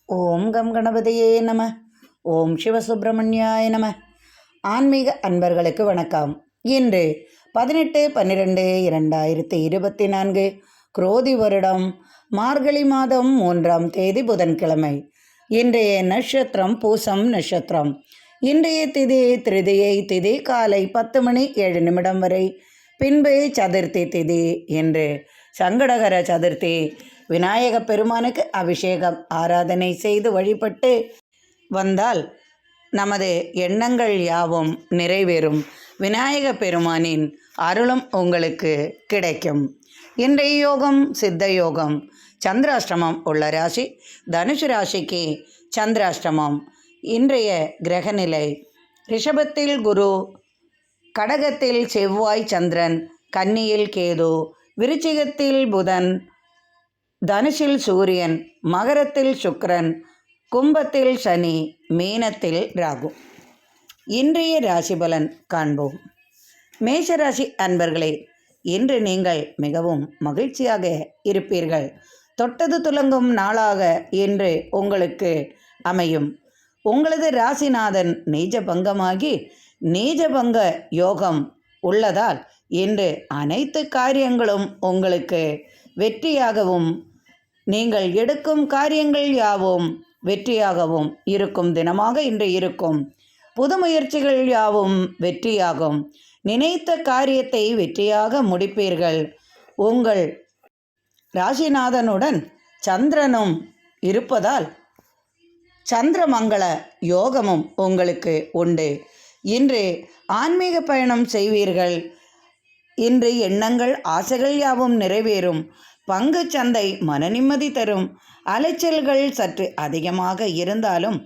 ஓம் come கணபதியே நம. ஓம் சிவசுப்பிரமணியாய நம. ஆன்மீக அன்பர்களுக்கு வணக்கம். இன்று 18/12/2024 குரோதி வருடம் மார்கழி மாதம் 3ஆம் தேதி புதன்கிழமை. இன்றைய நட்சத்திரம் பூசம் நட்சத்திரம். இன்றைய திதி திருதியை திதி காலை 10 மணி 7 நிமிடம் வரை. பின்பு சதுர்த்தி திதி. என்று சங்கடகர சதுர்த்தி. விநாயக பெருமானுக்கு அபிஷேகம் ஆராதனை செய்து வழிபட்டு வந்தால் நமது எண்ணங்கள் யாவும் நிறைவேறும். விநாயக பெருமானின் அருளும் உங்களுக்கு கிடைக்கும். இன்றைய யோகம் சித்த யோகம். சந்திராஷ்டமம் உள்ள ராசி தனுசு ராசிக்கு சந்திராஷ்டமம். இன்றைய கிரகநிலை: ரிஷபத்தில் குரு, கடகத்தில் செவ்வாய் சந்திரன், கன்னியில் கேது, விருச்சிகத்தில் புதன், தனுஷில் சூரியன், மகரத்தில் சுக்கிரன், கும்பத்தில் சனி, மீனத்தில் ராகு. இன்றைய ராசி பலன் காண்போம். மேஷராசி அன்பர்களே, இன்று நீங்கள் மிகவும் மகிழ்ச்சியாக இருப்பீர்கள். தொட்டது துலங்கும் நாளாக இன்று உங்களுக்கு அமையும். உங்களது ராசிநாதன் நீஜபங்கமாகி நீஜபங்க யோகம் உள்ளதால் இன்று அனைத்து காரியங்களும் உங்களுக்கு வெற்றியாகவும் நீங்கள் எடுக்கும் காரியங்கள் யாவும் வெற்றியாகவும் இருக்கும் தினமாக இன்று இருக்கும். புது முயற்சிகள் யாவும் வெற்றியாகும். நினைத்த காரியத்தை வெற்றியாக முடிப்பீர்கள். உங்கள் ராசிநாதனுடன் சந்திரனும் இருப்பதால் சந்திரமங்கள யோகமும் உங்களுக்கு உண்டு. இன்று ஆன்மீக பயணம் செய்வீர்கள். இன்று எண்ணங்கள் ஆசைகள் யாவும் நிறைவேறும். பங்கு சந்தை மன நிம்மதி தரும். அலைச்சல்கள் சற்று அதிகமாக இருந்தாலும்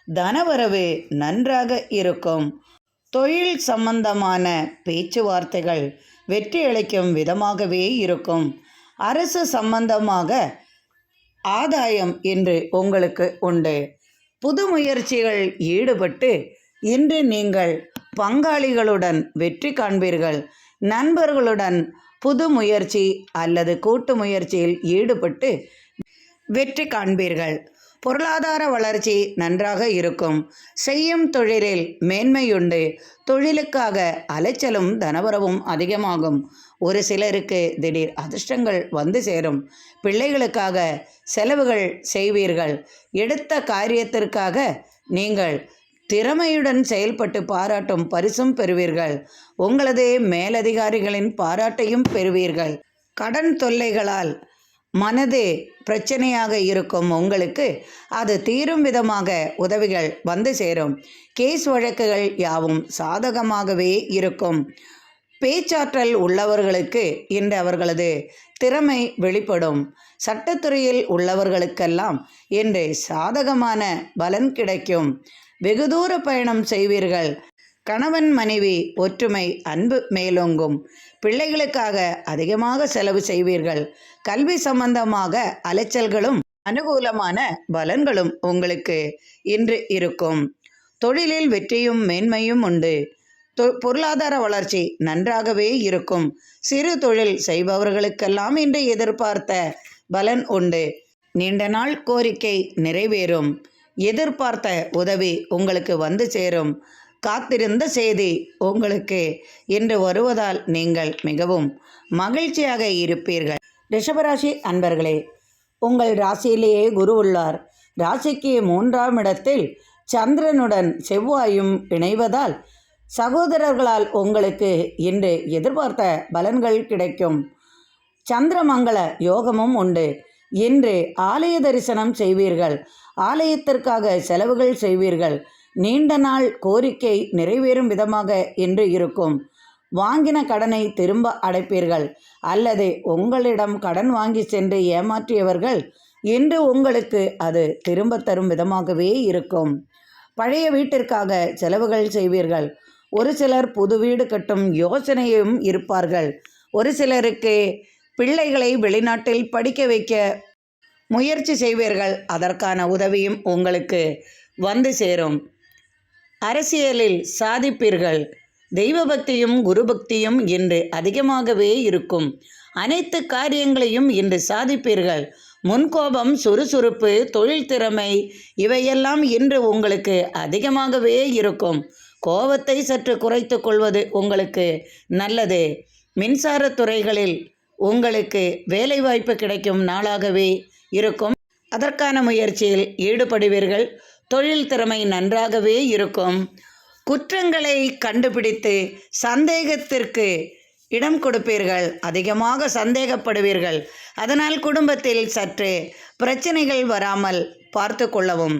தனவரவு நன்றாக இருக்கும். தொழில் சம்பந்தமான பேச்சுவார்த்தைகள் வெற்றியளிக்கும் விதமாகவே இருக்கும். அரசு சம்பந்தமாக ஆதாயம் இன்று உங்களுக்கு உண்டு. புது முயற்சிகள் ஈடுபட்டு இன்று நீங்கள் பங்காளிகளுடன் வெற்றி காண்பீர்கள். நண்பர்களுடன் புது முயற்சி அல்லது கூட்டு முயற்சியில் ஈடுபட்டு வெற்றி காண்பீர்கள். பொருளாதார வளர்ச்சி நன்றாக இருக்கும். செய்யும் தொழிலில் மேன்மையுண்டு. தொழிலுக்காக அலைச்சலும் தனவரவும் அதிகமாகும். ஒரு சிலருக்கு திடீர் அதிர்ஷ்டங்கள் வந்து சேரும். பிள்ளைகளுக்காக செலவுகள் செய்வீர்கள். எடுத்த காரியத்திற்காக நீங்கள் திறமையுடன் செயல்பட்டு பாராட்டும் பரிசும் பெறுவீர்கள். உங்களது மேலதிகாரிகளின் பாராட்டையும் பெறுவீர்கள். கடன் தொல்லைகளால் மனது பிரச்சனையாக இருக்கும் உங்களுக்கு அது தீரும் விதமாக உதவிகள் வந்து சேரும். கேஸ் வழக்குகள் யாவும் சாதகமாகவே இருக்கும். பேச்சாற்றல் உள்ளவர்களுக்கு இன்று அவர்களது திறமை வெளிப்படும். சட்டத்துறையில் உள்ளவர்களுக்கெல்லாம் இன்று சாதகமான பலன் கிடைக்கும். வெகு தூர பயணம் செய்வீர்கள். கணவன் மனைவி ஒற்றுமை அன்பு மேலோங்கும். பிள்ளைகளுக்காக அதிகமாக செலவு செய்வீர்கள். கல்வி சம்பந்தமாக அலைச்சல்களும் அனுகூலமான பலன்களும் உங்களுக்கு இன்று இருக்கும். தொழிலில் வெற்றியும் மேன்மையும் உண்டு. பொருளாதார வளர்ச்சி நன்றாகவே இருக்கும். சிறு தொழில் செய்பவர்களுக்கெல்லாம் இன்று எதிர்பார்த்த பலன் உண்டு. நீண்ட நாள் கோரிக்கை நிறைவேறும். எதிர்பார்த்த உதவி உங்களுக்கு வந்து சேரும். காத்திருந்த செய்தி உங்களுக்கு இன்று வருவதால் நீங்கள் மிகவும் மகிழ்ச்சியாக இருப்பீர்கள். ரிஷபராசி அன்பர்களே, உங்கள் ராசியிலேயே குரு உள்ளார். ராசிக்கு 3ஆம் இடத்தில் சந்திரனுடன் செவ்வாயும் இணைவதால் சகோதரர்களால் உங்களுக்கு இன்று எதிர்பார்த்த பலன்கள் கிடைக்கும். சந்திரமங்கள யோகமும் உண்டு. இன்று ஆலய தரிசனம் செய்வீர்கள். ஆலயத்திற்காக செலவுகள் செய்வீர்கள். நீண்ட நாள் கோரிக்கை நிறைவேறும் விதமாக இன்று இருக்கும். வாங்கின கடனை திரும்ப அடைப்பீர்கள். அல்லது உங்களிடம் கடன் வாங்கி சென்று ஏமாற்றியவர்கள் இன்று உங்களுக்கு அது திரும்ப தரும் விதமாகவே இருக்கும். பழைய வீட்டிற்காக செலவுகள் செய்வீர்கள். ஒரு சிலர் புது வீடு கட்டும் யோசனையும் இருப்பார்கள். ஒரு சிலருக்கு பிள்ளைகளை வெளிநாட்டில் படிக்க வைக்க முயற்சி செய்வீர்கள். அதற்கான உதவியும் உங்களுக்கு வந்து சேரும். அரசியலில் சாதிப்பீர்கள். தெய்வ பக்தியும் குரு பக்தியும் இன்று அதிகமாகவே இருக்கும். அனைத்து காரியங்களையும் இன்று சாதிப்பீர்கள். முன்கோபம், சுறுசுறுப்பு, தொழில் திறமை இவையெல்லாம் இன்று உங்களுக்கு அதிகமாகவே இருக்கும். கோபத்தை சற்று குறைத்து கொள்வது உங்களுக்கு நல்லது. மின்சார துறைகளில் உங்களுக்கு வேலைவாய்ப்பு கிடைக்கும் நாளாகவே இருக்கும். அதற்கான முயற்சியில் ஈடுபடுவீர்கள். தொழில் திறமை நன்றாகவே இருக்கும். குற்றங்களை கண்டுபிடித்து சந்தேகத்திற்கு இடம் கொடுப்பீர்கள். அதிகமாக சந்தேகப்படுவீர்கள். அதனால் குடும்பத்தில் சற்று பிரச்சனைகள் வராமல் பார்த்து கொள்ளவும்.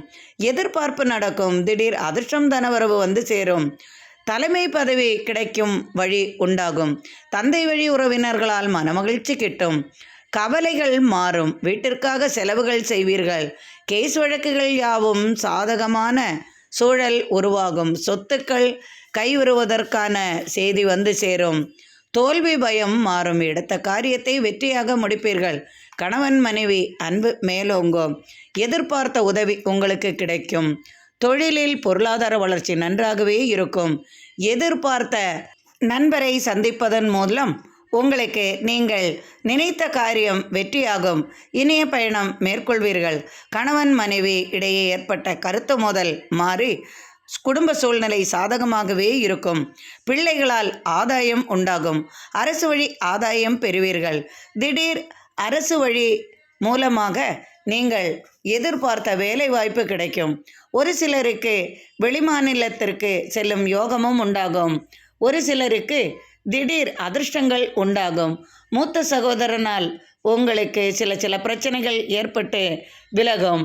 எதிர்பார்ப்பு நடக்கும். திடீர் அதிர்ஷ்டம், தனவரவு வந்து சேரும். தலைமை பதவி கிடைக்கும் வழி உண்டாகும். தந்தை வழி உறவினர்களால் மனமகிழ்ச்சி கிட்டும். கவலைகள் மாறும். வீட்டிற்காக செலவுகள் செய்வீர்கள். கேஸ் வழக்குகள் யாவும் சாதகமான சூழல் உருவாகும். சொத்துக்கள் கைவருவதற்கான செய்தி வந்து சேரும். தோல்வி பயம் மாறும். எடுத்த காரியத்தை வெற்றியாக முடிப்பீர்கள். கணவன் மனைவி அன்பு மேலோங்கும். எதிர்பார்த்த உதவி உங்களுக்கு கிடைக்கும். தொழிலில் பொருளாதார வளர்ச்சி நன்றாகவே இருக்கும். எதிர்பார்த்த நண்பரை சந்திப்பதன் மூலம் உங்களுக்கு நீங்கள் நினைத்த காரியம் வெற்றியாகும். இனிய பயணம் மேற்கொள்வீர்கள். கணவன் மனைவி இடையே ஏற்பட்ட கருத்து மோதல் மாறி குடும்ப சூழ்நிலை சாதகமாகவே இருக்கும். பிள்ளைகளால் ஆதாயம் உண்டாகும். அரசு வழி ஆதாயம் பெறுவீர்கள். திடீர் அரசு வழி மூலமாக நீங்கள் எதிர்பார்த்த வேலை வாய்ப்பு கிடைக்கும். ஒரு சிலருக்கு வெளிமாநிலத்திற்கு செல்லும் யோகமும் உண்டாகும். ஒரு சிலருக்கு திடீர் அதிர்ஷ்டங்கள் உண்டாகும். மூத்த சகோதரனால் உங்களுக்கு சில பிரச்சனைகள் ஏற்பட்டு விலகும்.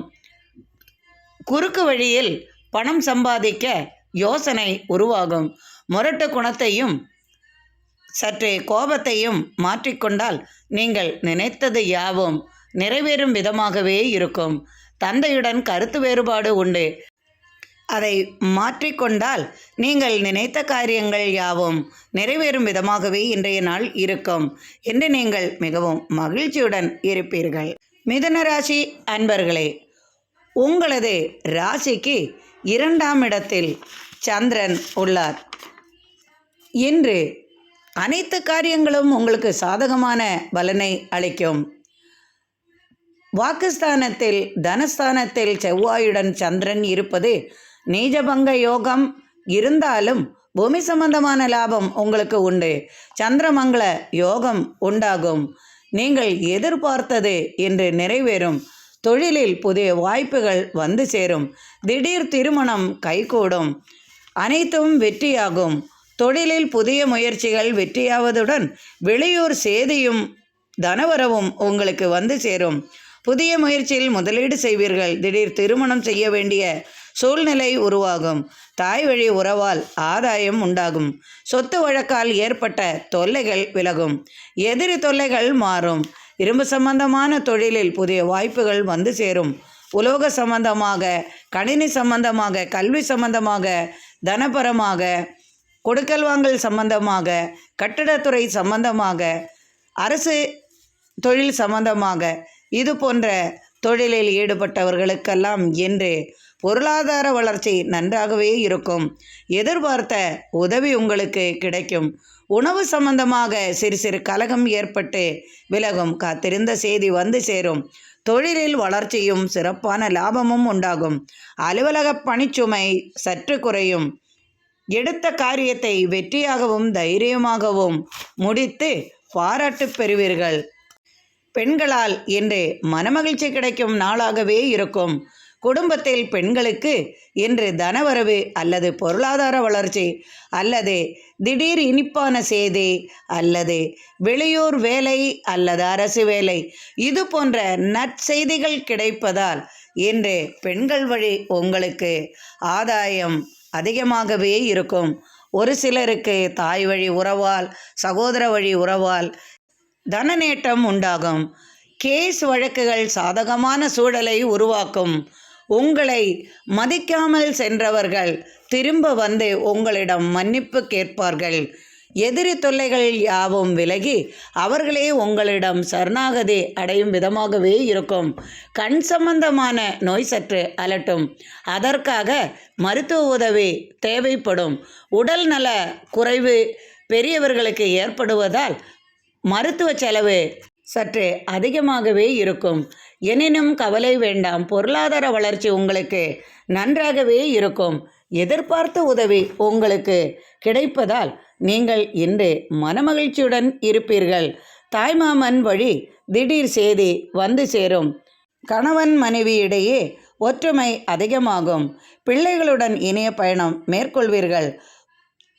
குறுக்கு வழியில் பணம் சம்பாதிக்க யோசனை உருவாகும். முரட்டு குணத்தையும் சற்று கோபத்தையும் மாற்றிக்கொண்டால் நீங்கள் நினைத்தது யாவும் நிறைவேறும் விதமாகவே இருக்கும். தந்தையுடன் கருத்து வேறுபாடு உண்டு. அதை மாற்றிக்கொண்டால் நீங்கள் நினைத்த காரியங்கள் யாவும் நிறைவேறும் விதமாகவே இன்றைய நாள் இருக்கும் என்று நீங்கள் மிகவும் மகிழ்ச்சியுடன் இருப்பீர்கள். மிதுன ராசி அன்பர்களே, உங்களது ராசிக்கு 2ஆம் இடத்தில் சந்திரன் உள்ளார். இன்று அனைத்து காரியங்களும் உங்களுக்கு சாதகமான பலனை அளிக்கும். வாக்குஸ்தானத்தில் தனஸ்தானத்தில் செவ்வாயுடன் சந்திரன் இருப்பது நீஜபங்க யோகம் இருந்தாலும் பூமி சம்பந்தமான லாபம் உங்களுக்கு உண்டு. சந்திரமங்கள யோகம் உண்டாகும். நீங்கள் எதிர்பார்த்தது இன்று நிறைவேறும். தொழிலில் புதிய வாய்ப்புகள் வந்து சேரும். திடீர் திருமணம் கைகூடும். அனைத்தும் வெற்றியாகும். தொழிலில் புதிய முயற்சிகள் வெற்றியாவதுடன் வெளியூர் சேதியும் தனவரவும் உங்களுக்கு வந்து சேரும். புதிய முயற்சியில் முதலீடு செய்வீர்கள். திடீர் திருமணம் செய்ய வேண்டிய சூழ்நிலை உருவாகும். தாய் வழி உறவால் ஆதாயம் உண்டாகும். சொத்து வழக்கால் ஏற்பட்ட தொல்லைகள் விலகும். எதிரி தொல்லைகள் மாறும். இரும்பு சம்பந்தமான தொழிலில் புதிய வாய்ப்புகள் வந்து சேரும். உலோக சம்பந்தமாக, கணினி சம்பந்தமாக, கல்வி சம்பந்தமாக, தனபரமாக, கொடுக்கல் வாங்கல் சம்பந்தமாக, கட்டிடத்துறை சம்பந்தமாக, அரசு தொழில் சம்பந்தமாக இது போன்ற தொழிலில் ஈடுபட்டவர்களுக்கெல்லாம் இன்று பொருளாதார வளர்ச்சி நன்றாகவே இருக்கும். எதிர்பார்த்த உதவி உங்களுக்கு கிடைக்கும். உணவு சம்பந்தமாக சிறு கலகம் ஏற்பட்டு விலகும். காத்திருந்த செய்தி வந்து சேரும். தொழிலில் வளர்ச்சியும் சிறப்பான லாபமும் உண்டாகும். அலுவலக பணிச்சுமை சற்று குறையும். எடுத்த காரியத்தை வெற்றியாகவும் தைரியமாகவும் முடித்து பாராட்டு பெறுவீர்கள். பெண்களால் இன்று மனமகிழ்ச்சி கிடைக்கும் நாளாகவே இருக்கும். குடும்பத்தில் பெண்களுக்கு இன்று தனவரவு அல்லது பொருளாதார வளர்ச்சி அல்லது திடீர் இனிப்பான செய்தி அல்லது வெளியூர் வேலை அல்லது அரசு வேலை இது போன்ற நற்செய்திகள் கிடைப்பதால் இன்று பெண்கள் வழி உங்களுக்கு ஆதாயம் அதிகமாகவே இருக்கும். ஒரு சிலருக்கு தாய் வழி உறவால், சகோதர வழி உறவால் தனநேட்டம் உண்டாகும். கேஸ் வழக்குகள் சாதகமான சூழலை உருவாக்கும். உங்களை மதிக்காமல் சென்றவர்கள் திரும்ப வந்து உங்களிடம் மன்னிப்பு கேட்பார்கள். எதிரி தொல்லைகள் யாவும் விலகி அவர்களே உங்களிடம் சரணாகதி அடையும் விதமாகவே இருக்கும். கண் சம்பந்தமான நோய் சற்று அலட்டும். அதற்காக மருத்துவ உதவி தேவைப்படும். உடல் நல குறைவு பெரியவர்களுக்கு ஏற்படுவதால் மருத்துவ செலவு சற்று அதிகமாகவே இருக்கும். எனினும் கவலை வேண்டாம், பொருளாதார வளர்ச்சி உங்களுக்கு நன்றாகவே இருக்கும். எதிர்பார்த்த உதவி உங்களுக்கு கிடைப்பதால் நீங்கள் இன்று மனமகிழ்ச்சியுடன் இருப்பீர்கள். தாய்மாமன் வழி திடீர் செய்தி வந்து சேரும். கணவன் மனைவி இடையே ஒற்றுமை அதிகமாகும். பிள்ளைகளுடன் இனிய பயணம் மேற்கொள்வீர்கள்.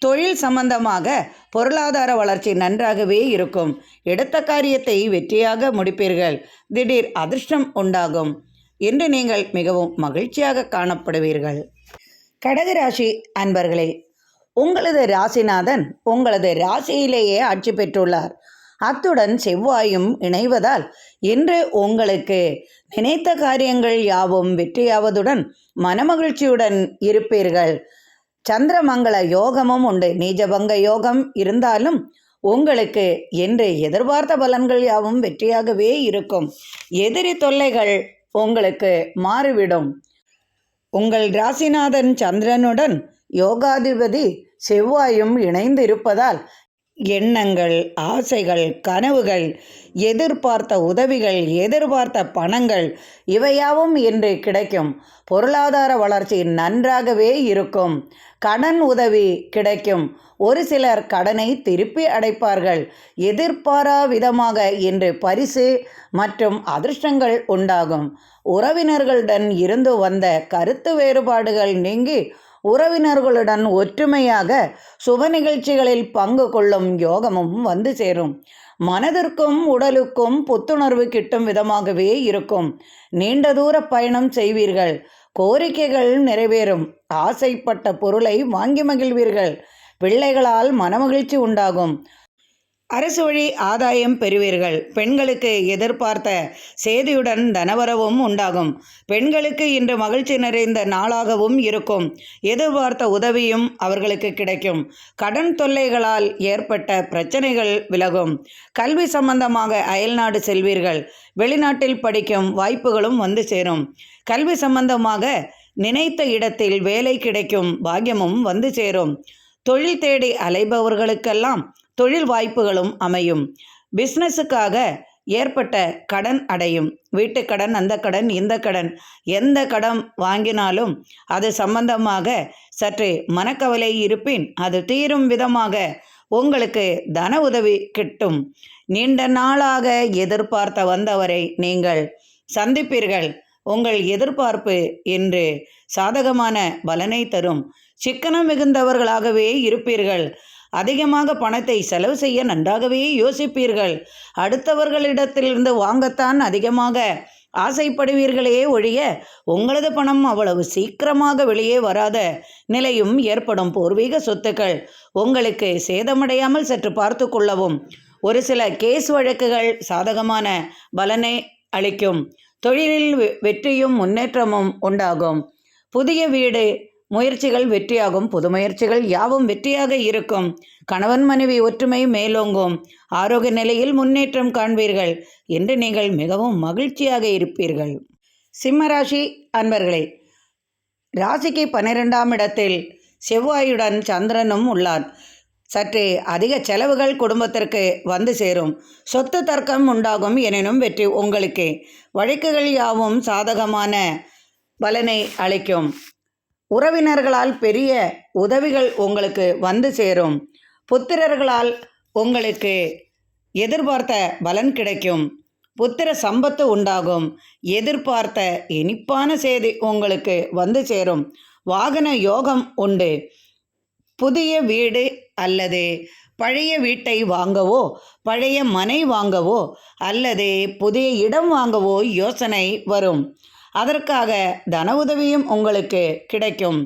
தொழில் சம்பந்தமாக பொருளாதார வளர்ச்சி நன்றாகவே இருக்கும். எடுத்த காரியத்தை வெற்றியாக முடிப்பீர்கள். திடீர் அதிர்ஷ்டம் உண்டாகும். இன்று நீங்கள் மிகவும் மகிழ்ச்சியாக காணப்படுவீர்கள். கடகராசி அன்பர்களே, உங்களது ராசிநாதன் உங்களது ராசியிலேயே ஆட்சி பெற்றுள்ளார். அத்துடன் செவ்வாயும் இணைவதால் இன்று உங்களுக்கு நினைத்த காரியங்கள் யாவும் வெற்றியாவதுடன் மனமகிழ்ச்சியுடன் இருப்பீர்கள். சந்திரமங்கள யோகமும் உண்டு. நீஜபங்க யோகம் இருந்தாலும் உங்களுக்கு இன்று எதிர்பார்த்த பலன்கள் யாவும் வெற்றியாகவே இருக்கும். எதிரி தொல்லைகள் உங்களுக்கு மாறிவிடும். உங்கள் ராசிநாதன் சந்திரனுடன் யோகாதிபதி செவ்வாயும் இணைந்து இருப்பதால் எண்ணங்கள், ஆசைகள், கனவுகள், எதிர்பார்த்த உதவிகள், எதிர்பார்த்த பணங்கள் இவையாவும் இன்று கிடைக்கும். பொருளாதார வளர்ச்சி நன்றாகவே இருக்கும். கடன் உதவி கிடைக்கும். ஒரு சிலர் கடனை திருப்பி அடைப்பார்கள். எதிர்பாரா விதமாக இன்று பரிசு மற்றும் அதிர்ஷ்டங்கள் உண்டாகும். உறவினர்களுடன் இருந்து வந்த கருத்து வேறுபாடுகள் நீங்கி உறவினர்களுடன் ஒற்றுமையாக சுப நிகழ்ச்சிகளில் பங்கு கொள்ளும் யோகமும் வந்து சேரும். மனதிற்கும் உடலுக்கும் புத்துணர்வு கிட்டும் விதமாகவே இருக்கும். நீண்ட தூர பயணம் செய்வீர்கள். கோரிக்கைகள் நிறைவேறும். ஆசைப்பட்ட பொருளை வாங்கி மகிழ்வீர்கள். பிள்ளைகளால் மனமகிழ்ச்சி உண்டாகும். அரசு வழி ஆதாயம் பெறுவீர்கள். பெண்களுக்கு எதிர்பார்த்த செய்தியுடன் தனவரவும் உண்டாகும். பெண்களுக்கு இன்று மகிழ்ச்சி நிறைந்த நாளாகவும் இருக்கும். எதிர்பார்த்த உதவியும் அவர்களுக்கு கிடைக்கும். கடன் தொல்லைகளால் ஏற்பட்ட பிரச்சனைகள் விலகும். கல்வி சம்பந்தமாக அயல்நாடு செல்வீர்கள். வெளிநாட்டில் படிக்கும் வாய்ப்புகளும் வந்து சேரும். கல்வி சம்பந்தமாக நினைத்த இடத்தில் வேலை கிடைக்கும் பாக்கியமும் வந்து சேரும். தொழில் தேடி அலைபவர்களுக்கெல்லாம் தொழில் வாய்ப்புகளும் அமையும். பிஸ்னஸுக்காக ஏற்பட்ட கடன் அடையும். வீட்டுக்கடன், அந்த கடன், இந்த கடன், எந்த கடன் வாங்கினாலும் அது சம்பந்தமாக சற்று மனக்கவலை இருப்பின் அது தீரும் விதமாக உங்களுக்கு தன உதவி கிட்டும். நீண்ட நாளாக எதிர்பார்த்த வந்தவரை நீங்கள் சந்திப்பீர்கள். உங்கள் எதிர்பார்ப்பு இன்று சாதகமான பலனை தரும். சிக்கனம் மிகுந்தவர்களாகவே இருப்பீர்கள். அதிகமாக பணத்தை செலவு செய்ய நன்றாகவே யோசிப்பீர்கள். அடுத்தவர்களிடத்திலிருந்து வாங்கத்தான் அதிகமாக ஆசைப்படுவீர்களே ஒழிய உங்களது பணம் அவ்வளவு சீக்கிரமாக வெளியே வராத நிலையும் ஏற்படும். பூர்வீக சொத்துக்கள் உங்களுக்கு சேதமடையாமல் சற்று பார்த்து கொள்ளவும். ஒரு சில கேஸ் வழக்குகள் சாதகமான பலனை அளிக்கும். தொழிலில் வெற்றியும் முன்னேற்றமும் உண்டாகும். புதிய வீடு முயற்சிகள் வெற்றியாகும். புது முயற்சிகள் யாவும் வெற்றியாக இருக்கும். கணவன் மனைவி ஒற்றுமை மேலோங்கும். ஆரோக்கிய நிலையில் முன்னேற்றம் காண்பீர்கள். என்று நீங்கள் மிகவும் மகிழ்ச்சியாக இருப்பீர்கள். சிம்மராசி அன்பர்களே, ராசிக்கு 12ஆம் இடத்தில் செவ்வாயுடன் சந்திரனும் உள்ளார். சற்று அதிக செலவுகள் குடும்பத்திற்கு வந்து சேரும். சொத்து தர்க்கம் உண்டாகும். எனினும் வெற்றி உங்களுக்கு. வழக்குகள் யாவும் சாதகமான பலனை அளிக்கும். உறவினர்களால் பெரிய உதவிகள் உங்களுக்கு வந்து சேரும். புத்திரர்களால் உங்களுக்கு எதிர்பார்த்த பலன் கிடைக்கும். புத்திர சம்பத்து உண்டாகும். எதிர்பார்த்த இனிப்பான செய்தி உங்களுக்கு வந்து சேரும். வாகன யோகம் உண்டு. புதிய வீடு அல்லது பழைய வீட்டை வாங்கவோ, பழைய மனை வாங்கவோ அல்லது புதிய இடம் வாங்கவோ யோசனை வரும். அதற்காக தன உதவியும் உங்களுக்கு கிடைக்கும்.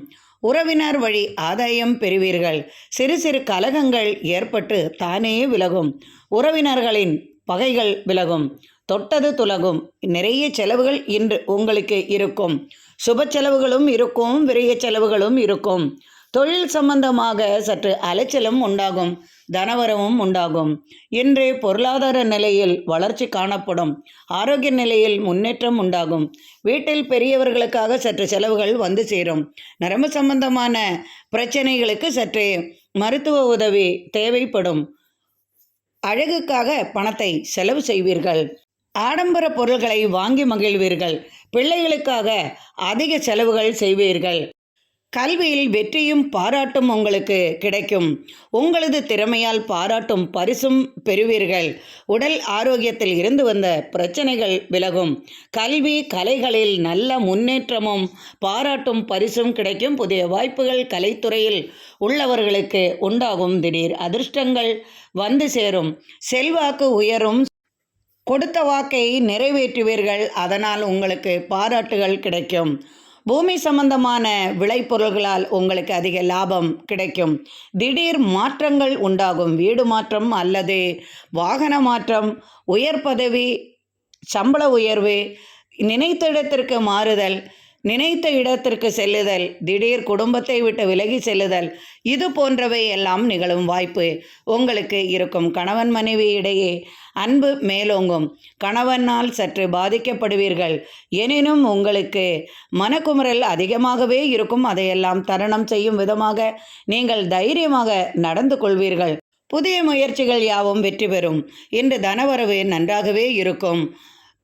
உறவினர் வழி ஆதாயம் பெறுவீர்கள். சிறு சிறு கலகங்கள் ஏற்பட்டு தானே விலகும். உறவினர்களின் பகைகள் விலகும். தொட்டது துலகும். நிறைய செலவுகள் இன்று உங்களுக்கு இருக்கும். சுப செலவுகளும் இருக்கும், விரைய செலவுகளும் இருக்கும். தொழில் சம்பந்தமாக சற்று அலைச்சலும் உண்டாகும். தனவரவும் உண்டாகும். இன்று பொருளாதார நிலையில் வளர்ச்சி காணப்படும். ஆரோக்கிய நிலையில் முன்னேற்றம் உண்டாகும். வீட்டில் பெரியவர்களுக்காக சற்று செலவுகள் வந்து சேரும். நரம்பு சம்பந்தமான பிரச்சனைகளுக்கு சற்று மருத்துவ உதவி தேவைப்படும். அழகுக்காக பணத்தை செலவு செய்வீர்கள். ஆடம்பர பொருள்களை வாங்கி மகிழ்வீர்கள். பிள்ளைகளுக்காக அதிக செலவுகள் செய்வீர்கள். கல்வியில் வெற்றியும் பாராட்டும் உங்களுக்கு கிடைக்கும். உங்களது திறமையால் பாராட்டும் பரிசும் பெறுவீர்கள். உடல் ஆரோக்கியத்தில் இருந்து வந்த பிரச்சனைகள் விலகும். கல்வி கலைகளில் நல்ல முன்னேற்றமும் பாராட்டும் பரிசும் கிடைக்கும். புதிய வாய்ப்புகள் கலைத்துறையில் உள்ளவர்களுக்கு உண்டாகும். திடீர் அதிர்ஷ்டங்கள் வந்து சேரும். செல்வாக்கு உயரும். கொடுத்த வாக்கை நிறைவேற்றுவீர்கள். அதனால் உங்களுக்கு பாராட்டுகள் கிடைக்கும். பூமி சம்பந்தமான விளைபொருள்களால் உங்களுக்கு அதிக லாபம் கிடைக்கும். திடீர் மாற்றங்கள் உண்டாகும். வீடு மாற்றம் அல்லது வாகன மாற்றம், உயர் பதவி, சம்பள உயர்வு, நினைத்த இடத்திற்கு மாறுதல், நினைத்த இடத்திற்கு செல்லுதல், திடீர் குடும்பத்தை விட்டு விலகி செல்லுதல், இது போன்றவை எல்லாம் நிகழும் வாய்ப்பு உங்களுக்கு இருக்கும். கணவன் மனைவி இடையே அன்பு மேலோங்கும். கணவனால் சற்று பாதிக்கப்படுவீர்கள். எனினும் உங்களுக்கு மனக்குமுறல் அதிகமாகவே இருக்கும். அதையெல்லாம் தருணம் செய்யும் விதமாக நீங்கள் தைரியமாக நடந்து கொள்வீர்கள். புதிய முயற்சிகள் யாவும் வெற்றி பெறும். இன்று தனவரவு நன்றாகவே இருக்கும்.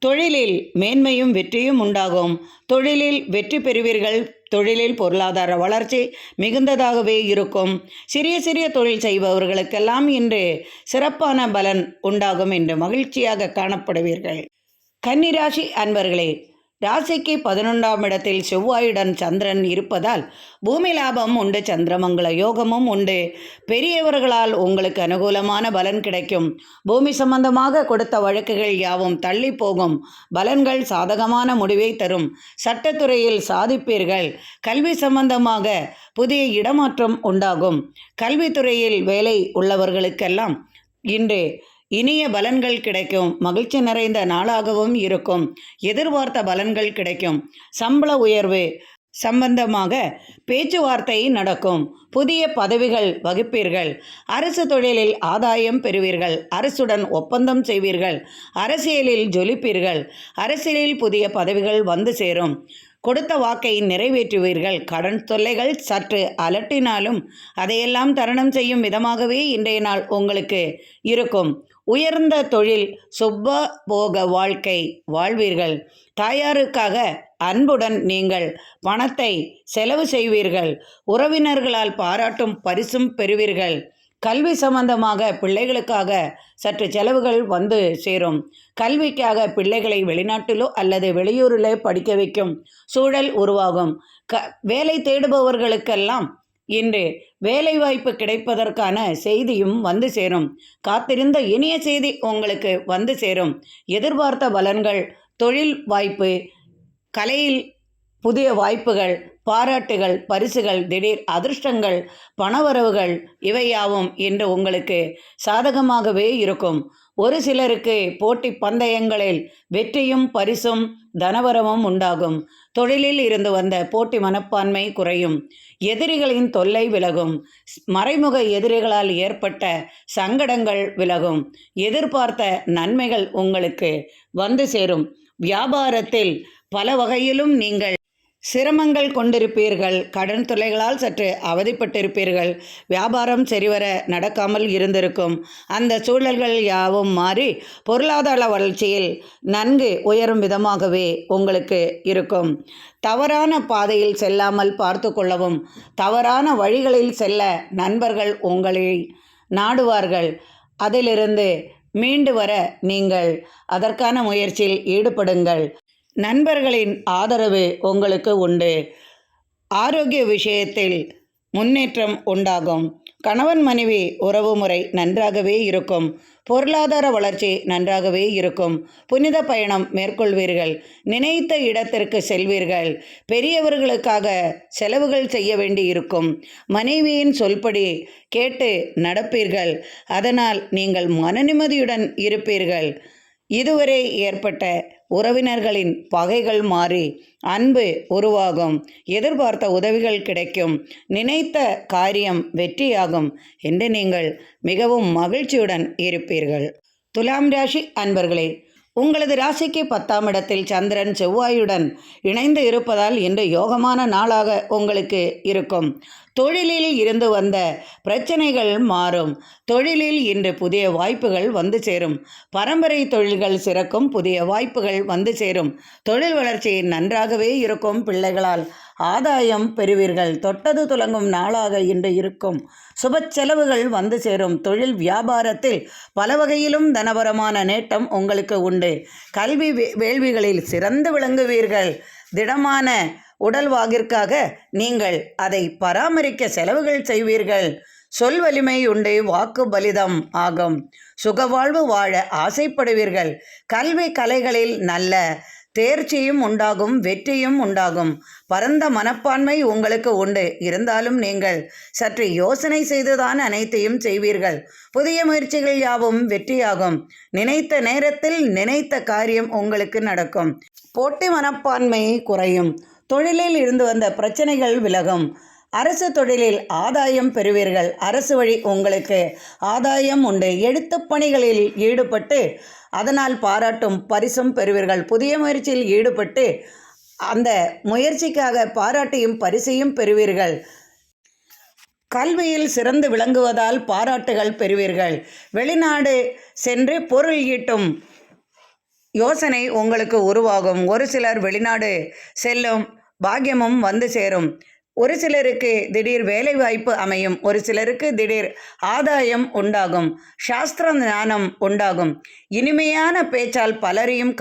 தொழிலில் மேன்மையும் வெற்றியும் உண்டாகும். தொழிலில் வெற்றி பெறுவீர்கள். தொழிலில் பொருளாதார வளர்ச்சி மிகுந்ததாகவே இருக்கும். சிறிய சிறிய தொழில் செய்பவர்களுக்கெல்லாம் இன்று சிறப்பான பலன் உண்டாகும் என்று மகிழ்ச்சியாக காணப்படுவீர்கள். கன்னிராசி அன்பர்களே, ராசிக்கு 11ஆம் இடத்தில் செவ்வாயுடன் சந்திரன் இருப்பதால் பூமி லாபம் உண்டு. சந்திரமங்கல யோகமும் உண்டு. பெரியவர்களால் உங்களுக்கு அனுகூலமான பலன் கிடைக்கும். பூமி சம்பந்தமாக கொடுத்த வழக்குகள் யாவும் தள்ளி போகும். பலன்கள் சாதகமான முடிவை தரும். சட்டத்துறையில் சாதிப்பீர்கள். கல்வி சம்பந்தமாக புதிய இடமாற்றம் உண்டாகும். கல்வித்துறையில் வேலை உள்ளவர்களுக்கெல்லாம் இன்று இனிய பலன்கள் கிடைக்கும். மகிழ்ச்சி நிறைந்த நாளாகவும் இருக்கும். எதிர்பார்த்த பலன்கள் கிடைக்கும். சம்பள உயர்வு சம்பந்தமாக பேச்சுவார்த்தை நடக்கும். புதிய பதவிகள் வகிப்பீர்கள். அரசு தொழிலில் ஆதாயம் பெறுவீர்கள். அரசுடன் ஒப்பந்தம் செய்வீர்கள். அரசியலில் ஜொலிப்பீர்கள். அரசியலில் புதிய பதவிகள் வந்து சேரும். கொடுத்த வாக்கை நிறைவேற்றுவீர்கள். கடன் தொல்லைகள் சற்று அலட்டினாலும் அதையெல்லாம் தருணம் செய்யும் விதமாகவே இன்றைய நாள் உங்களுக்கு இருக்கும். உயர்ந்த தொழில் சுப்பபோக வாழ்க்கை வாழ்வீர்கள். தாயாருக்காக அன்புடன் நீங்கள் பணத்தை செலவு செய்வீர்கள். உறவினர்களால் பாராட்டும் பரிசும் பெறுவீர்கள். கல்வி சம்பந்தமாக பிள்ளைகளுக்காக சற்று செலவுகள் வந்து சேரும். கல்விக்காக பிள்ளைகளை வெளிநாட்டிலோ அல்லது வெளியூரிலோ படிக்க வைக்கும் சூழல் உருவாகும். வேலை தேடுபவர்களுக்கெல்லாம் இன்று வேலைவாய்ப்பு கிடைப்பதற்கான செய்தியும் வந்து சேரும். காத்திருந்த இனிய செய்தி உங்களுக்கு வந்து சேரும். எதிர்பார்த்த பலன்கள், தொழில் வாய்ப்பு, கலையில் புதிய வாய்ப்புகள், பாராட்டுகள், பரிசுகள், திடீர் அதிர்ஷ்டங்கள், பணவரவுகள் இவையாவும் இன்று உங்களுக்கு சாதகமாகவே இருக்கும். ஒரு சிலருக்கு போட்டி பந்தயங்களில் வெற்றியும் பரிசும் தனவரமும் உண்டாகும். தொழிலில் இருந்து வந்த போட்டி மனப்பான்மை குறையும். எதிரிகளின் தொல்லை விலகும். மறைமுக எதிரிகளால் ஏற்பட்ட சங்கடங்கள் விலகும். எதிர்பார்த்த நன்மைகள் உங்களுக்கு வந்து சேரும். வியாபாரத்தில் பல வகையிலும் நீங்கள் சிரமங்கள் கொண்டிருப்பீர்கள். கடன் தொல்லைகளால் சற்று அவதிப்பட்டிருப்பீர்கள். வியாபாரம் சரிவர நடக்காமல் இருந்திருக்கும். அந்த சூழல்கள் யாவும் மாறி பொருளாதார வளர்ச்சியில் நன்கு உயரும் விதமாகவே உங்களுக்கு இருக்கும். தவறான பாதையில் செல்லாமல் பார்த்து கொள்ளவும். தவறான வழிகளில் செல்ல நண்பர்கள் உங்களை நாடுவார்கள். அதிலிருந்து மீண்டு வர நீங்கள் அதற்கான முயற்சியில் ஈடுபடுங்கள். நண்பர்களின் ஆதரவு உங்களுக்கு உண்டு. ஆரோக்கிய விஷயத்தில் முன்னேற்றம் உண்டாகும். கணவன் மனைவி உறவுமுறை நன்றாகவே இருக்கும். பொருளாதார வளர்ச்சி நன்றாகவே இருக்கும். புனித பயணம் மேற்கொள்வீர்கள். நினைத்த இடத்திற்கு செல்வீர்கள். பெரியவர்களுக்காக செலவுகள் செய்ய வேண்டி இருக்கும். மனைவியின் சொல்படி கேட்டு நடப்பீர்கள். அதனால் நீங்கள் மனநிம்மதியுடன் இருப்பீர்கள். இதுவரை ஏற்பட்ட உறவினர்களின் பகைகள் மாறி அன்பு உருவாகும். எதிர்பார்த்த உதவிகள் கிடைக்கும். நினைத்த காரியம் வெற்றியாகும் என்று நீங்கள் மிகவும் மகிழ்ச்சியுடன் இருப்பீர்கள். துலாம் ராசி அன்பர்களே, உங்களது ராசிக்கு 10ஆம் இடத்தில் சந்திரன் செவ்வாயுடன் இணைந்து இருப்பதால் இன்று யோகமான நாளாக உங்களுக்கு இருக்கும். தொழிலில் இருந்து வந்த பிரச்சனைகள் மாறும். தொழிலில் இன்று புதிய வாய்ப்புகள் வந்து சேரும். பரம்பரை தொழில்கள் சிறக்கும். புதிய வாய்ப்புகள் வந்து சேரும். தொழில் வளர்ச்சி நன்றாகவே இருக்கும். பிள்ளைகளால் ஆதாயம் பெறுவீர்கள். தொட்டது துலங்கும் நாளாக இன்று இருக்கும். சுப செலவுகள் வந்து சேரும். தொழில் வியாபாரத்தில் பல வகையிலும் தனபரமான நேட்டம் உங்களுக்கு உண்டு. கல்வி வேள்விகளில் சிறந்து விளங்குவீர்கள். திடமான உடல்வாகிற்காக நீங்கள் அதை பராமரிக்க செலவுகள் செய்வீர்கள். சொல் வலிமை உண்டு. வாக்கு பலிதம் ஆகும். சுகவாழ்வு வாழ ஆசைப்படுவீர்கள். கல்வி கலைகளில் நல்ல தேர்ச்சியும் உண்டாகும். வெற்றியும் உண்டாகும். பரந்த மனப்பான்மை உங்களுக்கு உண்டு. இருந்தாலும் நீங்கள் சற்று யோசனை செய்துதான் அனைத்தையும் செய்வீர்கள். புதிய முயற்சிகள் யாவும் வெற்றியாகும். நினைத்த நேரத்தில் நினைத்த காரியம் உங்களுக்கு நடக்கும். போட்டி மனப்பான்மை குறையும். தொழிலில் இருந்து வந்த பிரச்சனைகள் விலகும். அரசு தொழிலில் ஆதாயம் பெறுவீர்கள். அரசு வழி உங்களுக்கு ஆதாயம் உண்டு. எழுத்துப் பணிகளில் ஈடுபட்டு அதனால் பாராட்டும் பரிசும் பெறுவீர்கள். புதிய முயற்சியில் ஈடுபட்டு அந்த முயற்சிக்காக பாராட்டியும் பரிசையும் பெறுவீர்கள். கல்வியில் சிறந்து விளங்குவதால் பாராட்டுகள் பெறுவீர்கள். வெளிநாடு சென்று பொருள் ஈட்டும் யோசனை உங்களுக்கு உருவாகும். ஒரு சிலர் வெளிநாடு செல்லும் பாக்கியமும் வந்து சேரும். ஒரு சிலருக்கு திடீர் வேலைவாய்ப்பு அமையும். ஒரு சிலருக்கு திடீர் ஆதாயம் உண்டாகும். சாஸ்திர ஞானம் உண்டாகும். இனிமையான பேச்சால் பலரையும்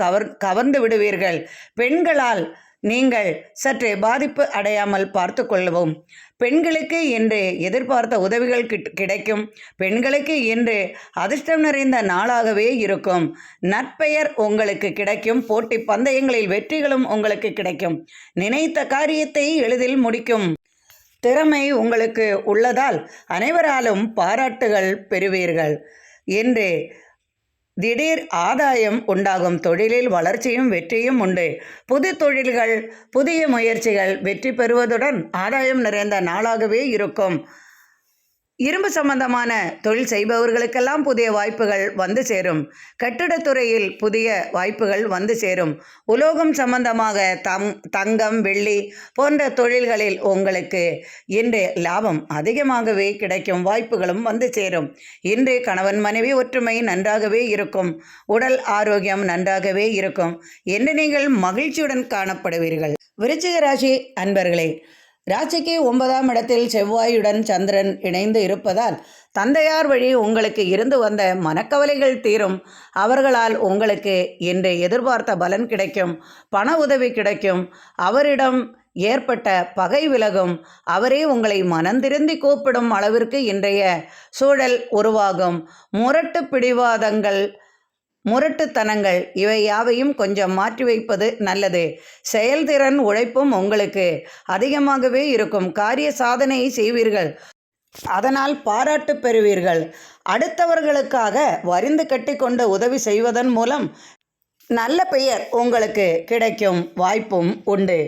கவர்ந்து விடுவீர்கள். பெண்களால் நீங்கள் சற்று பாதிப்பு அடையாமல் பார்த்து கொள்ளவும். பெண்களுக்கு இன்று எதிர்பார்த்த உதவிகள் கிடைக்கும். பெண்களுக்கு இன்று அதிர்ஷ்டம் நிறைந்த நாளாகவே இருக்கும். நற்பெயர் உங்களுக்கு கிடைக்கும். போட்டி பந்தயங்களில் வெற்றிகளும் உங்களுக்கு கிடைக்கும். நினைத்த காரியத்தை எளிதில் முடிக்கும் திறமை உங்களுக்கு உள்ளதால் அனைவராலும் பாராட்டுகள் பெறுவீர்கள். என்று திடீர் ஆதாயம் உண்டாகும். தொழிலில் வளர்ச்சியும் வெற்றியும் உண்டு. புது தொழில்கள் புதிய முயற்சிகள் வெற்றி பெறுவதுடன் ஆதாயம் நிறைந்த நாளாகவே இருக்கும். இரும்பு சம்பந்தமான தொழில் செய்பவர்களுக்கெல்லாம் புதிய வாய்ப்புகள் வந்து சேரும். கட்டிடத்துறையில் புதிய வாய்ப்புகள் வந்து சேரும். உலோகம் சம்பந்தமாக தங்கம் வெள்ளி போன்ற தொழில்களில் உங்களுக்கு இன்று லாபம் அதிகமாகவே கிடைக்கும். வாய்ப்புகளும் வந்து சேரும். இன்று கணவன் மனைவி ஒற்றுமை நன்றாகவே இருக்கும். உடல் ஆரோக்கியம் நன்றாகவே இருக்கும் என்று நீங்கள் மகிழ்ச்சியுடன் காணப்படுவீர்கள். விருச்சிக ராசி அன்பர்களே, ராசிக்கு 9ஆம் இடத்தில் செவ்வாயுடன் சந்திரன் இணைந்து இருப்பதால் தந்தையார் வழி உங்களுக்கு இருந்து வந்த மனக்கவலைகள் தீரும். அவர்களால் உங்களுக்கு இன்று எதிர்பார்த்த பலன் கிடைக்கும். பண உதவி கிடைக்கும். அவரிடம் ஏற்பட்ட பகை விலகும். அவரே உங்களை மனந்திருந்தி கூப்பிடும் அளவிற்கு இன்றைய சூழல் உருவாகும். முரட்டு பிடிவாதங்கள் முரட்டுத்தனங்கள் இவை யாவையும் கொஞ்சம் மாற்றி வைப்பது நல்லது. செயல்திறன் உழைப்பும் உங்களுக்கு அதிகமாகவே இருக்கும். காரிய சாதனை செய்வீர்கள். அதனால் பாராட்டு பெறுவீர்கள். அடுத்தவர்களுக்காக வரிந்து கட்டிக்கொண்டு உதவி செய்வதன் மூலம் நல்ல பெயர் உங்களுக்கு கிடைக்கும் வாய்ப்பும் உண்டு.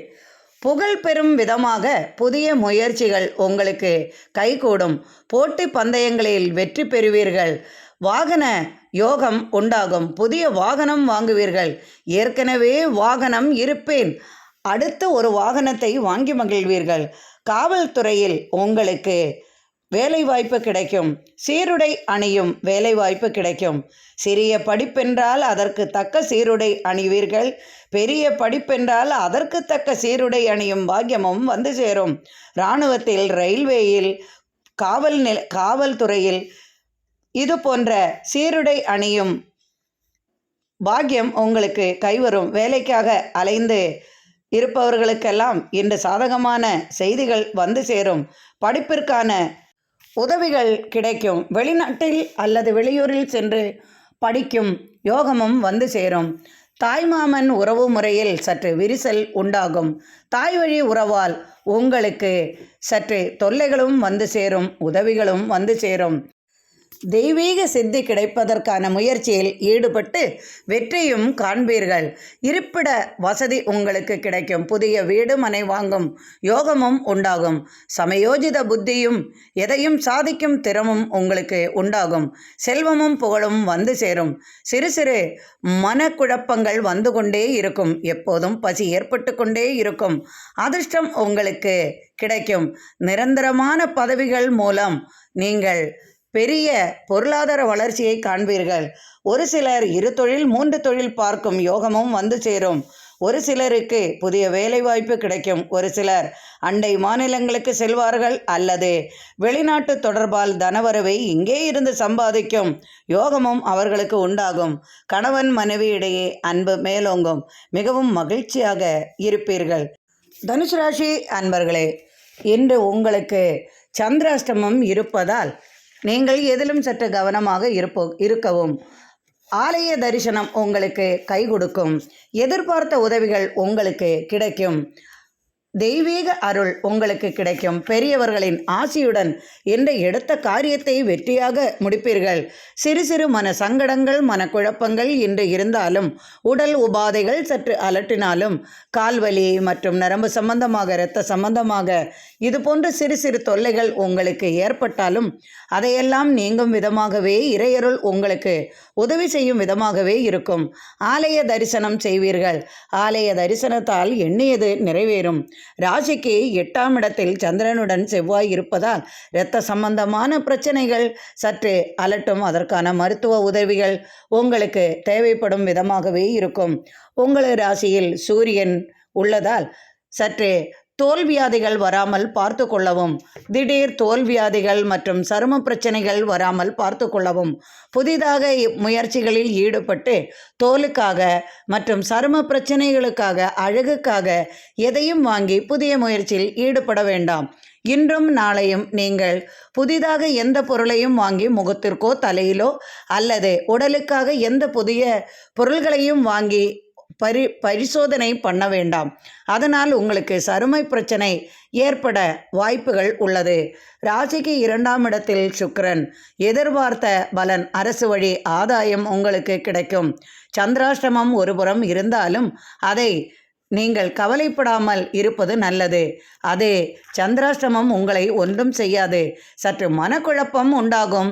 புகழ் பெறும் விதமாக புதிய முயற்சிகள் உங்களுக்கு கைகூடும். போட்டி பந்தயங்களில் வெற்றி பெறுவீர்கள். வாகன யோகம் உண்டாகும். புதிய வாகனம் வாங்குவீர்கள். ஏற்கனவே வாகனம் இருப்பேன், அடுத்து ஒரு வாகனத்தை வாங்கி மகிழ்வீர்கள். காவல்துறையில் உங்களுக்கு வேலைவாய்ப்பு கிடைக்கும். சீருடை அணியும் வேலைவாய்ப்பு கிடைக்கும். சிறிய படிப்பென்றால் அதற்கு தக்க சீருடை அணிவீர்கள். பெரிய படிப்பென்றால் அதற்கு தக்க சீருடை அணியும் பாக்கியமும் வந்து சேரும். இராணுவத்தில், ரயில்வேயில், காவல்துறையில் இது போன்ற சீருடை அணியும் பாக்கியம் உங்களுக்கு கைவரும். வேலைக்காக அலைந்து இருப்பவர்களுக்கெல்லாம் இன்று சாதகமான செய்திகள் வந்து சேரும். படிப்பிற்கான உதவிகள் கிடைக்கும். வெளிநாட்டில் அல்லது வெளியூரில் சென்று படிக்கும் யோகமும் வந்து சேரும். தாய்மாமன் உறவு முறையில் சற்று விரிசல் உண்டாகும். தாய் வழி உறவால் உங்களுக்கு சற்று தொல்லைகளும் வந்து சேரும். உதவிகளும் வந்து சேரும். தெய்வீக சித்தி கிடைப்பதற்கான முயற்சியில் ஈடுபட்டு வெற்றியும் காண்பீர்கள். இருப்பிட வசதி உங்களுக்கு கிடைக்கும். புதிய வீடு மனை வாங்கும் யோகமும் உண்டாகும். சமயோஜித புத்தியும் எதையும் சாதிக்கும் திறமும் உங்களுக்கு உண்டாகும். செல்வமும் புகழும் வந்து சேரும். சிறு சிறு மனக்குழப்பங்கள் வந்து கொண்டே இருக்கும். எப்போதும் பசி ஏற்பட்டு கொண்டே இருக்கும். அதிர்ஷ்டம் உங்களுக்கு கிடைக்கும். நிரந்தரமான பதவிகள் மூலம் நீங்கள் பெரிய பொருளாதார வளர்ச்சியை காண்பீர்கள். ஒரு சிலர் 2 தொழில் 3 தொழில் பார்க்கும் யோகமும் வந்து சேரும். ஒரு சிலருக்கு புதிய வேலைவாய்ப்பு கிடைக்கும். ஒரு சிலர் அண்டை மாநிலங்களுக்கு செல்வார்கள் அல்லது வெளிநாட்டு தொடர்பால் தனவரவை இங்கே இருந்து சம்பாதிக்கும் யோகமும் அவர்களுக்கு உண்டாகும். கணவன் மனைவி இடையே அன்பு மேலோங்கும். மிகவும் மகிழ்ச்சியாக இருப்பீர்கள். தனுசு ராசி அன்பர்களே, இன்று உங்களுக்கு சந்திராஷ்டமம் இருப்பதால் நீங்கள் எதிலும் சற்று கவனமாக இருக்கவும். ஆலய தரிசனம் உங்களுக்கு கை கொடுக்கும். எதிர்பார்த்த உதவிகள் உங்களுக்கு கிடைக்கும். தெய்வீக அருள் உங்களுக்கு கிடைக்கும். பெரியவர்களின் ஆசியுடன் இன்று எடுத்த காரியத்தை வெற்றியாக முடிப்பீர்கள். சிறு சிறு மன சங்கடங்கள் மனக்குழப்பங்கள் இன்று இருந்தாலும், உடல் உபாதைகள் சற்று அலட்டினாலும், கால்வலி மற்றும் நரம்பு சம்பந்தமாக இரத்த சம்பந்தமாக இது போன்ற சிறு சிறு தொல்லைகள் உங்களுக்கு ஏற்பட்டாலும் அதையெல்லாம் நீங்கும் விதமாகவே இறையருள் உங்களுக்கு உதவி செய்யும் விதமாகவே இருக்கும். ஆலய தரிசனம் செய்வீர்கள். ஆலய தரிசனத்தால் எண்ணியது நிறைவேறும். ராசிக்கு 8ஆம் இடத்தில் சந்திரனுடன் செவ்வாய் இருப்பதால் இரத்த சம்பந்தமான பிரச்சனைகள் சற்று அலட்டும். அதற்கான மருத்துவ உதவிகள் உங்களுக்கு தேவைப்படும் விதமாகவே இருக்கும். உங்கள் ராசியில் சூரியன் உள்ளதால் சற்று தோல்வியாதிகள் வராமல் பார்த்து கொள்ளவும். திடீர் தோல்வியாதிகள் மற்றும் சரும பிரச்சனைகள் வராமல் பார்த்து கொள்ளவும். புதிதாக முயற்சிகளில் ஈடுபட்டு தோலுக்காக மற்றும் சரும பிரச்சனைகளுக்காக அழகுக்காக எதையும் வாங்கி புதிய முயற்சியில் ஈடுபட வேண்டாம். இன்றும் நாளையும் நீங்கள் புதிதாக எந்த பொருளையும் வாங்கி முகத்திற்கோ தலையிலோ அல்லது உடலுக்காக எந்த புதிய பொருள்களையும் வாங்கி பரிசோதனை பண்ண வேண்டாம். அதனால் உங்களுக்கு சருமை பிரச்சனை ஏற்பட வாய்ப்புகள் உள்ளது. ராசிக்கு 2ஆம் இடத்தில் சுக்கிரன். எதிர்பார்த்த பலன் அரசு வழி ஆதாயம் உங்களுக்கு கிடைக்கும். சந்திராஷ்டமம் ஒருபுறம் இருந்தாலும் அதை நீங்கள் கவலைப்படாமல் இருப்பது நல்லது. அது சந்திராஷ்டமம் உங்களை ஒன்றும் செய்யாது. சற்று மனக்குழப்பம் உண்டாகும்.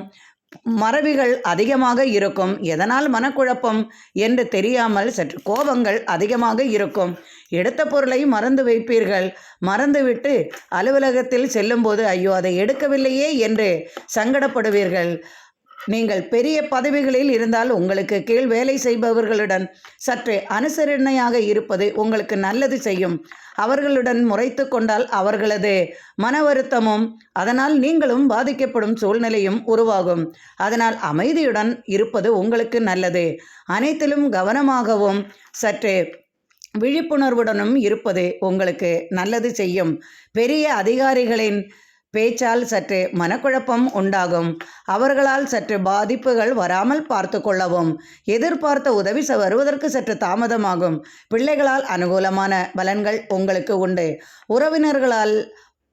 மறவிகள் அதிகமாக இருக்கும். எதனால் மனக்குழப்பம் என்று தெரியாமல் சற்று கோபங்கள் அதிகமாக இருக்கும். எடுத்த பொருளை மறந்து வைப்பீர்கள். மறந்துவிட்டு அலுவலகத்தில் செல்லும்போது ஐயோ அதை எடுக்கவில்லையே என்று சங்கடப்படுவீர்கள். நீங்கள் பெரிய பதவிகளில் இருந்தால் உங்களுக்கு கீழ் வேலை செய்பவர்களுடன் சற்று அனுசரணையாக இருப்பது உங்களுக்கு நல்லது செய்யும். அவர்களுடன் முறைத்து கொண்டால் அவர்களது மன வருத்தமும் அதனால் நீங்களும் பாதிக்கப்படும் சூழ்நிலையும் உருவாகும். அதனால் அமைதியுடன் இருப்பது உங்களுக்கு நல்லது. அனைத்திலும் கவனமாகவும் சற்று விழிப்புணர்வுடனும் இருப்பது உங்களுக்கு நல்லது செய்யும். பெரிய அதிகாரிகளின் பேச்சால் சற்று மனக்குழப்பம் உண்டாகும். அவர்களால் சற்று பாதிப்புகள் வராமல் பார்த்து கொள்ளவும். எதிர்பார்த்த உதவி வருவதற்கு சற்று தாமதமாகும். பிள்ளைகளால் அனுகூலமான பலன்கள் உங்களுக்கு உண்டு. உறவினர்களால்